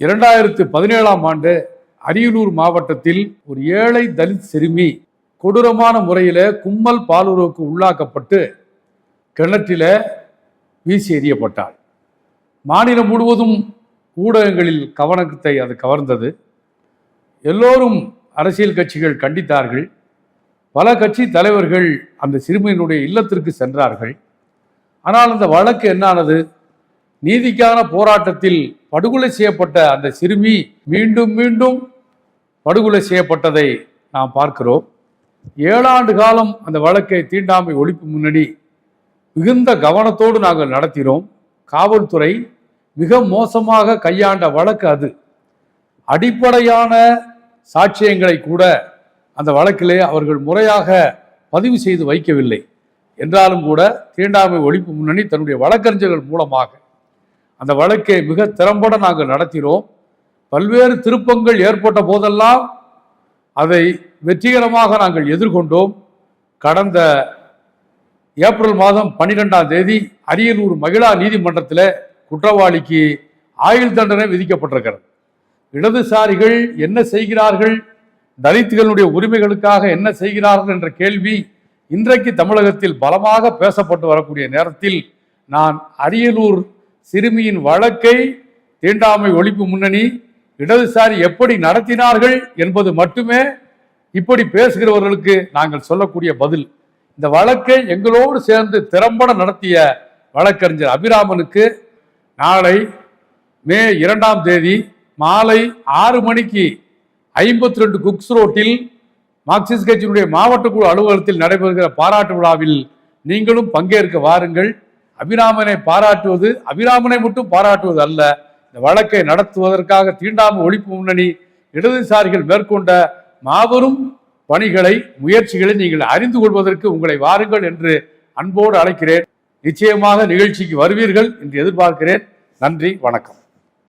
2017ஆம் ஆண்டு அரியலூர் மாவட்டத்தில் ஒரு ஏழை தலித் சிறுமி கொடூரமான முறையில் கும்மல் பாலுறவுக்கு உள்ளாக்கப்பட்டு கிணற்றில வீசி எறியப்பட்டாள். மாநிலம் முழுவதும் ஊடகங்களில் கவனத்தை அது கவர்ந்தது. எல்லோரும் அரசியல் கட்சிகள் கண்டித்தார்கள். பல கட்சி தலைவர்கள் அந்த சிறுமியினுடைய இல்லத்திற்கு சென்றார்கள். ஆனால் அந்த வழக்கு என்னானது? நீதிக்கான போராட்டத்தில் படுகொலை செய்யப்பட்ட அந்த சிறுமி மீண்டும் மீண்டும் படுகொலை செய்யப்பட்டதை நாம் பார்க்கிறோம். 7 ஆண்டு காலம் அந்த வழக்கை தீண்டாமை ஒழிப்பு முன்னணி மிகுந்த கவனத்தோடு நாங்கள் நடத்தினோம். காவல்துறை மிக மோசமாக கையாண்ட வழக்கு அது. அடிப்படையான சாட்சியங்களை கூட அந்த வழக்கிலே அவர்கள் முறையாக பதிவு செய்து வைக்கவில்லை. என்றாலும் கூட தீண்டாமை ஒழிப்பு முன்னணி தன்னுடைய வழக்கறிஞர்கள் மூலமாக அந்த வழக்கை மிக திறம்பட நாங்கள் நடத்தினோம். பல்வேறு திருப்பங்கள் ஏற்பட்ட போதெல்லாம் அதை வெற்றிகரமாக நாங்கள் எதிர்கொண்டோம். கடந்த ஏப்ரல் மாதம் 12ஆம் தேதி அரியலூர் மகிழா நீதிமன்றத்தில் குற்றவாளிக்கு ஆயுள் தண்டனை விதிக்கப்பட்டிருக்கிறது. இடதுசாரிகள் என்ன செய்கிறார்கள், தலித்துகளுடைய உரிமைகளுக்காக என்ன செய்கிறார்கள் என்ற கேள்வி இன்றைக்கு தமிழகத்தில் பலமாக பேசப்பட்டு வரக்கூடிய நேரத்தில் நான் அரியலூர் சிறுமியின் வழக்கை தீண்டாமை ஒழிப்பு முன்னணி இடதுசாரி எப்படி நடத்தினார்கள் என்பது மட்டுமே இப்படி பேசுகிறவர்களுக்கு நாங்கள் சொல்லக்கூடிய பதில். இந்த வழக்கை எங்களோடு சேர்ந்து திறம்பட நடத்திய வழக்கறிஞர் அபிராமனுக்கு நாளை மே 2ஆம் தேதி மாலை 6 மணிக்கு 52 குக்ஸ் ரோட்டில் மார்க்சிஸ்ட் கட்சியினுடைய மாவட்ட குழு அலுவலகத்தில் நடைபெறுகிற பாராட்டு விழாவில் நீங்களும் பங்கேற்க வாருங்கள். அபிராமனை பாராட்டுவது, அபிராமனை மட்டும் பாராட்டுவது அல்ல, இந்த வழக்கை நடத்துவதற்காக தீண்டாமை ஒழிப்பு முன்னணி இடதுசாரிகள் மேற்கொண்ட மாபெரும் பணிகளை, முயற்சிகளை நீங்கள் அறிந்து கொள்வதற்கு உங்களை வாருங்கள் என்று அன்போடு அழைக்கிறேன். நிச்சயமாக நிகழ்ச்சிக்கு வருவீர்கள் என்று எதிர்பார்க்கிறேன். நன்றி, வணக்கம்.